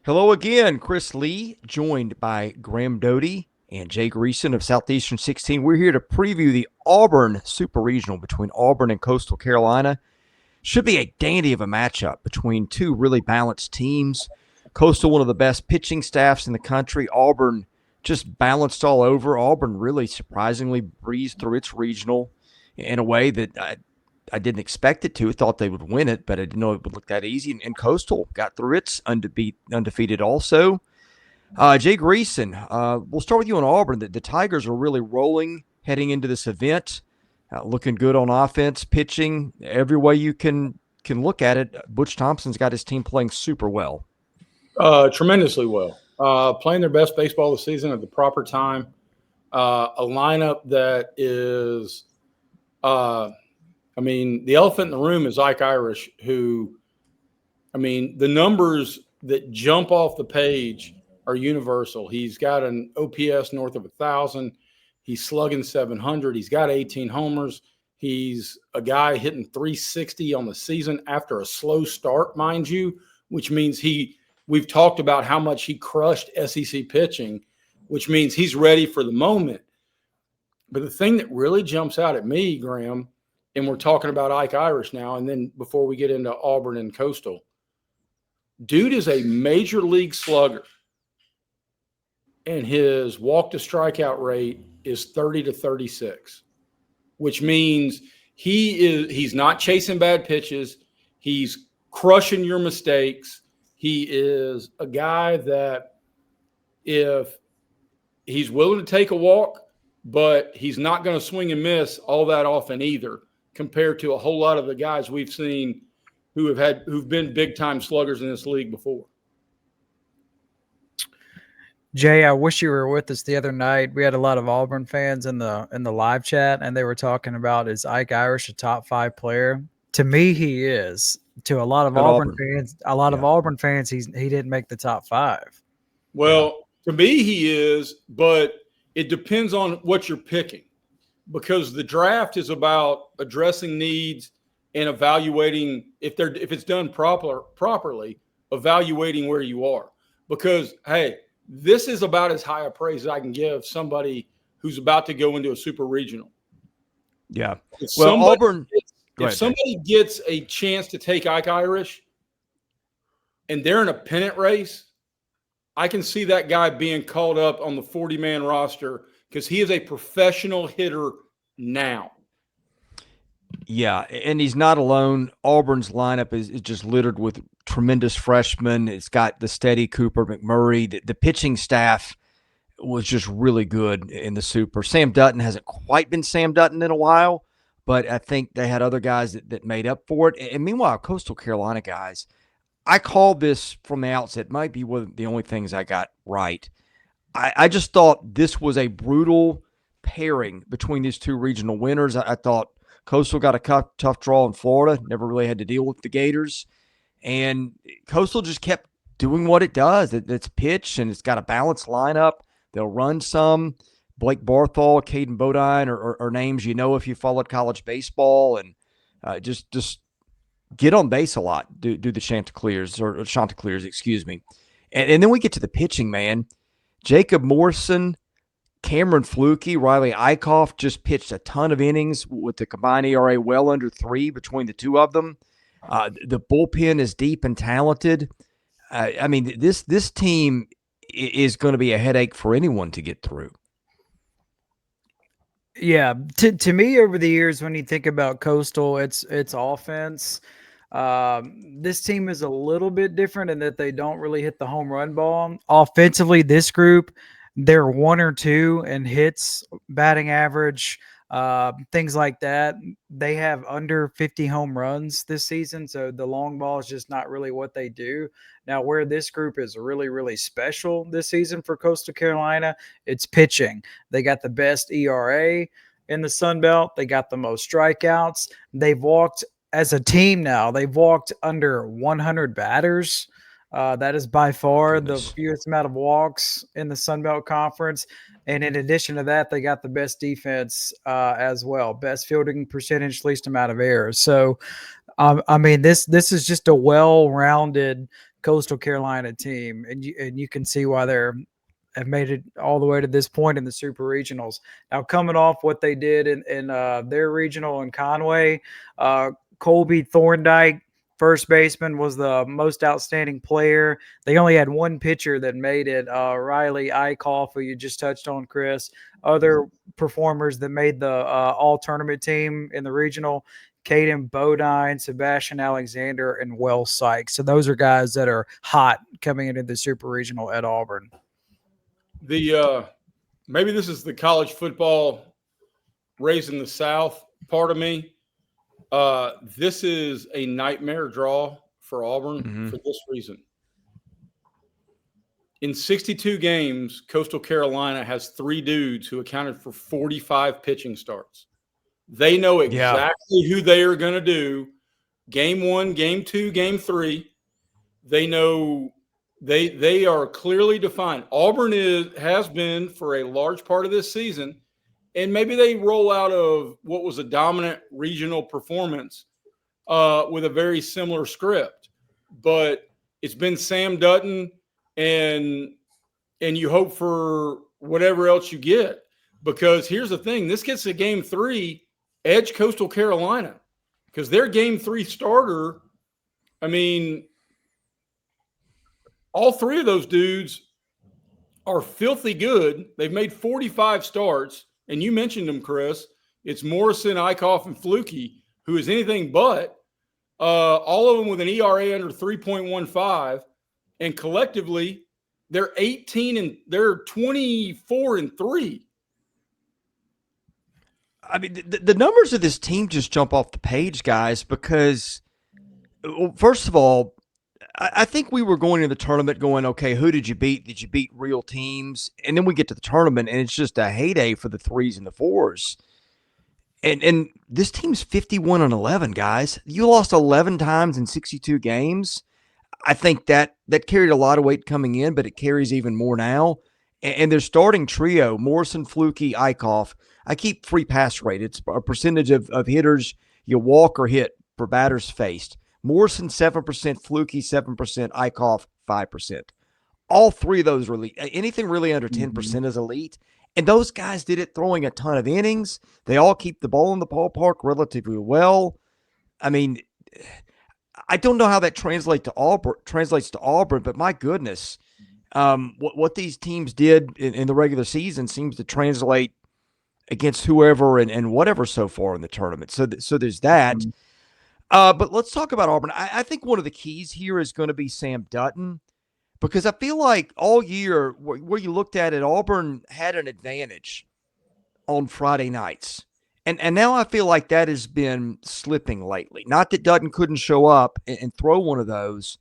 Hello again, Chris Lee, joined by Graham Doty and Jay Greeson of Southeastern 16. We're here to preview the Auburn Super Regional between Auburn and Coastal Carolina. Should be a dandy of a matchup between two really balanced teams. Coastal, one of the best pitching staffs in the country. Auburn just balanced all over. Auburn really surprisingly breezed through its regional in a way that I didn't expect it to. I thought they would win it, but I didn't know it would look that easy. And Coastal got through its undefeated also. Jay Greeson, we'll start with you on Auburn. The Tigers are really rolling heading into this event, looking good on offense, pitching, every way you can look at it. Butch Thompson's got his team playing super well. Tremendously well. Playing their best baseball this season at the proper time. A lineup that is the elephant in the room is Ike Irish, who, the numbers that jump off the page are universal. He's got an OPS north of 1,000. He's slugging 700. He's got 18 homers. He's a guy hitting 360 on the season after a slow start, mind you, which means we've talked about how much he crushed SEC pitching, which means he's ready for the moment. But the thing that really jumps out at me, Graham, and we're talking about Ike Irish now, and then before we get into Auburn and Coastal, dude is a major league slugger, and his walk-to-strikeout rate is 30 to 36, which means he's not chasing bad pitches. He's crushing your mistakes. He is a guy that if he's willing to take a walk, but he's not going to swing and miss all that often either, compared to a whole lot of the guys we've seen who've been big-time sluggers in this league before. Jay, I wish you were with us the other night. We had a lot of Auburn fans in the live chat, and they were talking about, is Ike Irish a top 5 player? To me, he is. To a lot of Auburn fans, he didn't make the top 5. Well, to me, he is, but it depends on what you're picking, because the draft is about addressing needs and evaluating if it's done properly, evaluating where you are. Because, hey, this is about as high a praise as I can give somebody who's about to go into a super regional. Yeah. If somebody gets a chance to take Ike Irish and they're in a pennant race, I can see that guy being called up on the 40-man roster because he is a professional hitter now. Yeah, and he's not alone. Auburn's lineup is just littered with tremendous freshmen. It's got the steady Cooper McMurray. The pitching staff was just really good in the Super. Sam Dutton hasn't quite been Sam Dutton in a while, but I think they had other guys that made up for it. And meanwhile, Coastal Carolina guys, I called this from the outset. Might be one of the only things I got right. I just thought this was a brutal pairing between these two regional winners. I thought Coastal got a tough draw in Florida, never really had to deal with the Gators. And Coastal just kept doing what it does. It's pitch, and it's got a balanced lineup. They'll run some. Blake Barthol, Caden Bodine are names you know if you followed college baseball, and just get on base a lot, do the Chanticleers, excuse me. And then we get to the pitching, man. Jacob Morrison, Cameron Flukey, Riley Eikoff just pitched a ton of innings with the combined ERA well under 3 between the two of them. The bullpen is deep and talented. This team is going to be a headache for anyone to get through. Yeah, to me, over the years, when you think about Coastal, it's offense. This team is a little bit different in that they don't really hit the home run ball. Offensively, this group, they're 1 or 2 in hits, batting average, things like that. They have under 50 home runs this season, so the long ball is just not really what they do. Now, where this group is really, really special this season for Coastal Carolina, it's pitching. They got the best ERA in the Sun Belt. They got the most strikeouts. They've walked, as a team now, they've walked under 100 batters. That is by far the fewest amount of walks in the Sun Belt Conference. And in addition to that, they got the best defense as well. Best fielding percentage, least amount of errors. So, this is just a well-rounded Coastal Carolina team, and you can see why have made it all the way to this point in the Super Regionals. Now, coming off what they did in their regional in Conway, Colby Thorndyke, first baseman, was the most outstanding player. They only had one pitcher that made it, Riley Eikoff, who you just touched on, Chris. Other performers that made the all-tournament team in the regional, Caden Bodine, Sebastian Alexander, and Wells Sykes. So those are guys that are hot coming into the Super Regional at Auburn. Maybe this is the college football raising the South part of me. This is a nightmare draw for Auburn for this reason. In 62 games, Coastal Carolina has 3 dudes who accounted for 45 pitching starts. They know exactly who they are going to do. Game 1, game 2, game 3. They know they are clearly defined. Auburn has been for a large part of this season, and maybe they roll out of what was a dominant regional performance with a very similar script. But it's been Sam Dutton, and you hope for whatever else you get. Because here's the thing. This gets to game 3, edge Coastal Carolina. Because their game 3 starter, I mean, all 3 of those dudes are filthy good. They've made 45 starts. And you mentioned them, Chris. It's Morrison, Eikoff, and Flukey, who is anything but. All of them with an ERA under 3.15. And collectively, they're 18 and they're 24-3. I mean, the numbers of this team just jump off the page, guys, because, well, first of all, I think we were going into the tournament going, okay, who did you beat? Did you beat real teams? And then we get to the tournament, and it's just a heyday for the 3s and the 4s. And this team's 51-11, guys. You lost 11 times in 62 games. I think that carried a lot of weight coming in, but it carries even more now. And their starting trio, Morrison, Flukey, Eikoff, I keep free pass rate. It's a percentage of hitters you walk or hit for batters faced. Morrison, 7%, Flukey, 7%, Eikoff, 5%. All 3 of those are elite. Anything really under 10% is elite. And those guys did it throwing a ton of innings. They all keep the ball in the ballpark relatively well. I mean, I don't know how that translates to Auburn, but my goodness, what these teams did in the regular season seems to translate against whoever and whatever so far in the tournament. So there's that. But let's talk about Auburn. I think one of the keys here is going to be Sam Dutton, because I feel like all year where you looked at it, Auburn had an advantage on Friday nights. And now I feel like that has been slipping lately. Not that Dutton couldn't show up and throw one of those.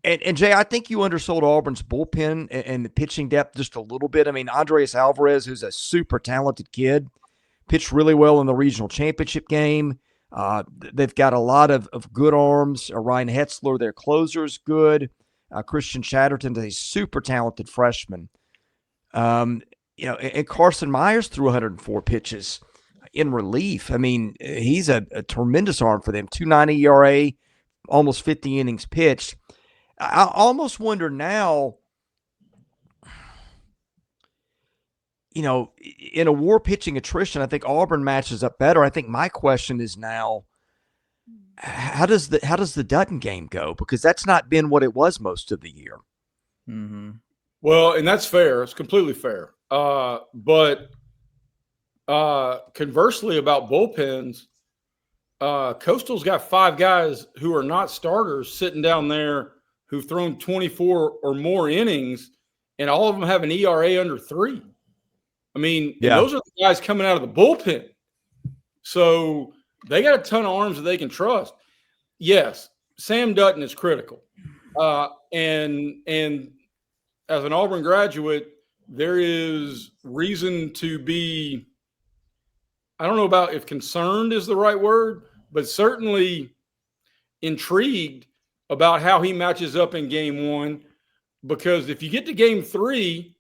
And Jay, I think you undersold Auburn's bullpen and the pitching depth just a little bit. I mean, Andreas Alvarez, who's a super talented kid, pitched really well in the regional championship game. They've got a lot of good arms. Ryan Hetzler, their closer, is good. Christian Chatterton is a super talented freshman. And Carson Myers threw 104 pitches in relief. I mean, he's a tremendous arm for them. 2.90 ERA, almost 50 innings pitched. I almost wonder now, in a war pitching attrition, I think Auburn matches up better. I think my question is now, how does the Dutton game go? Because that's not been what it was most of the year. Mm-hmm. Well, and that's fair. It's completely fair. But conversely about bullpens, Coastal's got 5 guys who are not starters sitting down there who've thrown 24 or more innings, and all of them have an ERA under 3. I mean, those are the guys coming out of the bullpen. So they got a ton of arms that they can trust. Yes, Sam Dutton is critical. And as an Auburn graduate, there is reason to be, I don't know about if concerned is the right word, but certainly intrigued about how he matches up in game 1. Because if you get to game 3,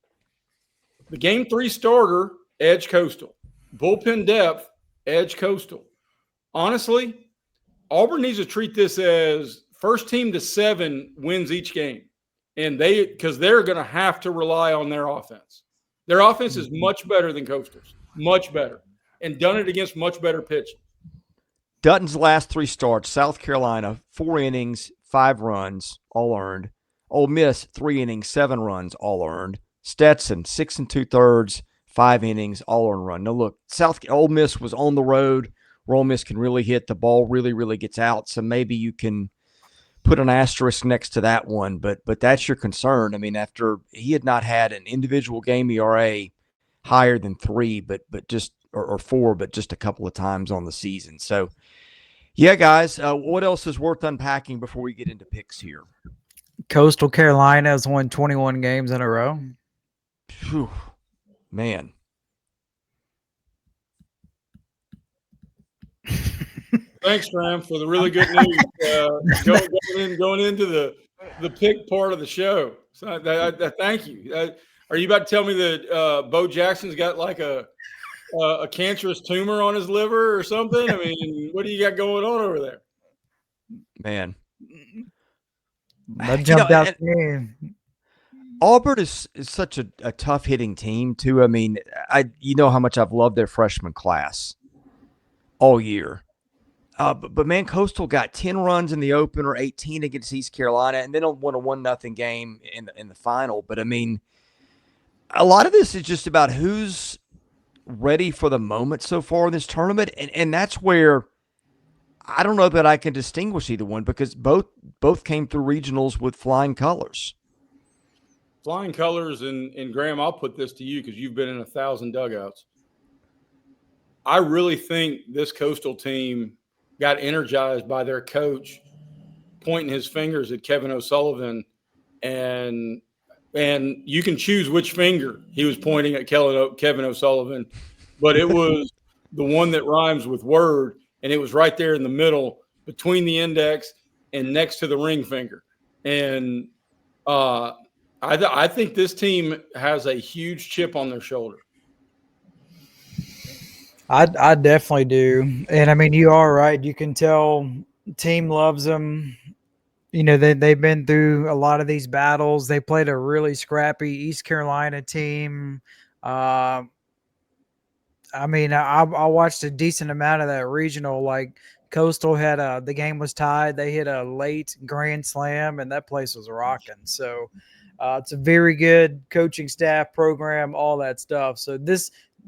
the game 3 starter, edge Coastal. Bullpen depth, edge Coastal. Honestly, Auburn needs to treat this as first team to 7 wins each game. And because they're going to have to rely on their offense. Their offense is much better than Coastal's, much better, and done it against much better pitching. Dutton's last 3 starts, South Carolina, 4 innings, 5 runs, all earned. Ole Miss, 3 innings, 7 runs, all earned. Stetson, 6 2/3, 5 innings, all earned run. Now look, Ole Miss was on the road where Ole Miss can really hit. The ball really, really gets out, so maybe you can put an asterisk next to that one, but that's your concern. I mean, after he had not had an individual game ERA higher than 3, but just or 4, but just a couple of times on the season. So, yeah, guys, what else is worth unpacking before we get into picks here? Coastal Carolina has won 21 games in a row. Whew, man. Thanks, Graham, for the really good news going into the pick part of the show. So thank you. Are you about to tell me that Bo Jackson's got like a cancerous tumor on his liver or something? I mean, what do you got going on over there? Man. That jumped out to me. Auburn is such a tough hitting team too. I mean, you know how much I've loved their freshman class all year. But man, Coastal got 10 runs in the opener, 18 against East Carolina, and then won a 1-0 game in the final. But I mean, a lot of this is just about who's ready for the moment so far in this tournament, and that's where I don't know that I can distinguish either one, because both came through regionals with flying colors. Flying colors, and Graham, I'll put this to you because you've been in 1,000 dugouts. I really think this Coastal team got energized by their coach pointing his fingers at Kevin O'Sullivan, and you can choose which finger he was pointing at Kevin O'Sullivan, but it was the one that rhymes with word, and it was right there in the middle between the index and next to the ring finger. And I think this team has a huge chip on their shoulder. I definitely do. And I mean, you are right. You can tell team loves them. You know, they've been through a lot of these battles. They played a really scrappy East Carolina team. I mean, I watched a decent amount of that regional. Like Coastal had the game was tied. They hit a late grand slam, and that place was rocking. So it's a very good coaching staff, program, all that stuff. So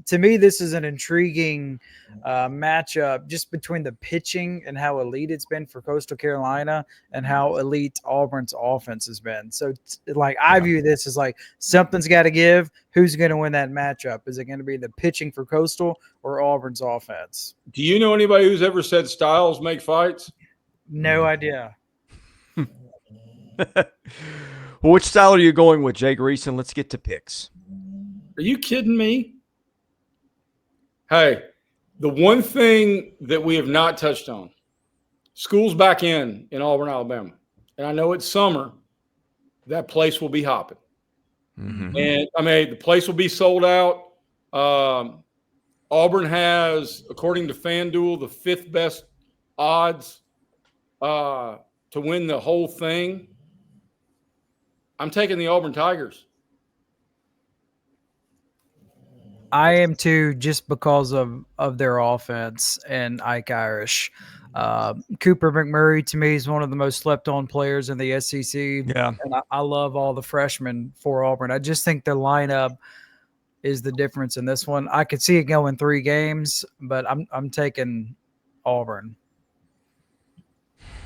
to me, this is an intriguing matchup just between the pitching and how elite it's been for Coastal Carolina and how elite Auburn's offense has been. So, I view this as like something's got to give. Who's going to win that matchup? Is it going to be the pitching for Coastal or Auburn's offense? Do you know anybody who's ever said styles make fights? No idea. Well, which style are you going with, Jay Greeson? Let's get to picks. Are you kidding me? Hey, the one thing that we have not touched on, school's back in Auburn, Alabama. And I know it's summer. That place will be hopping. Mm-hmm. And, I mean, the place will be sold out. Auburn has, according to FanDuel, the 5th best odds to win the whole thing. I'm taking the Auburn Tigers. I am too, just because of their offense and Ike Irish. Cooper McMurray, to me, is one of the most slept-on players in the SEC. Yeah. And I love all the freshmen for Auburn. I just think the lineup is the difference in this one. I could see it going 3 games, but I'm taking Auburn.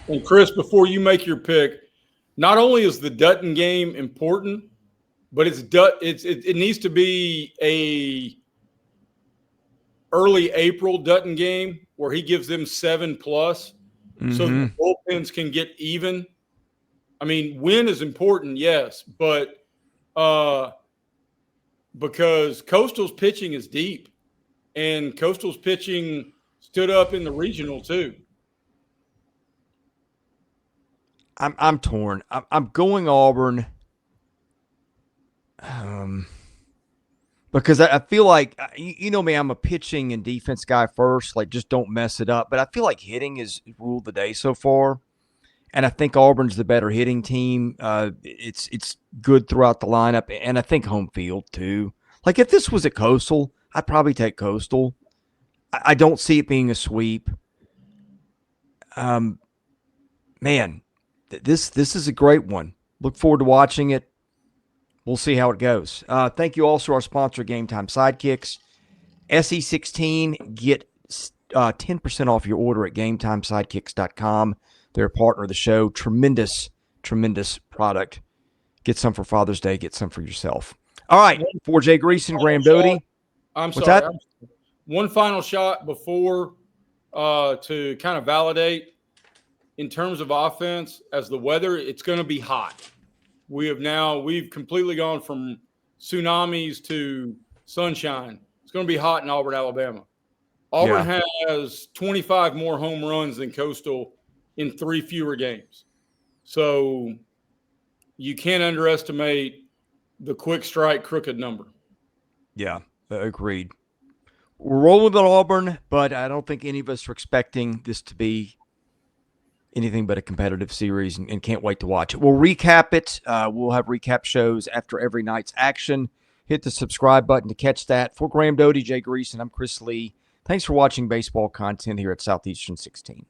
And, Chris, before you make your pick, not only is the Dutton game important, but it needs to be a early April Dutton game where he gives them 7+, mm-hmm. so the bullpens can get even. I mean, win is important, yes, but because Coastal's pitching is deep, and Coastal's pitching stood up in the regional too. I'm torn. I'm going Auburn. Because I feel like, you know me, I'm a pitching and defense guy first, like just don't mess it up. But I feel like hitting has ruled the day so far. And I think Auburn's the better hitting team. It's good throughout the lineup, and I think home field too. Like if this was at Coastal, I'd probably take Coastal. I don't see it being a sweep. Man, this is a great one. Look forward to watching it. We'll see how it goes. Thank you also to our sponsor, Game Time Sidekicks. SE16, get 10% off your order at GameTimeSidekicks.com. They're a partner of the show. Tremendous product. Get some for Father's Day. Get some for yourself. All right, for Jay Greeson, Graham Doty. What's that? One final shot before to kind of validate in terms of offense. As the weather, it's going to be hot. We've completely gone from tsunamis to sunshine. It's going to be hot in Auburn, Alabama. Auburn has 25 more home runs than Coastal in 3 fewer games. So you can't underestimate the quick strike crooked number. Yeah, agreed. We're rolling with Auburn, but I don't think any of us are expecting this to be anything but a competitive series, and can't wait to watch it. We'll recap it. We'll have recap shows after every night's action. Hit the subscribe button to catch that. For Graham Doty, Jay Greeson, I'm Chris Lee. Thanks for watching baseball content here at Southeastern 16.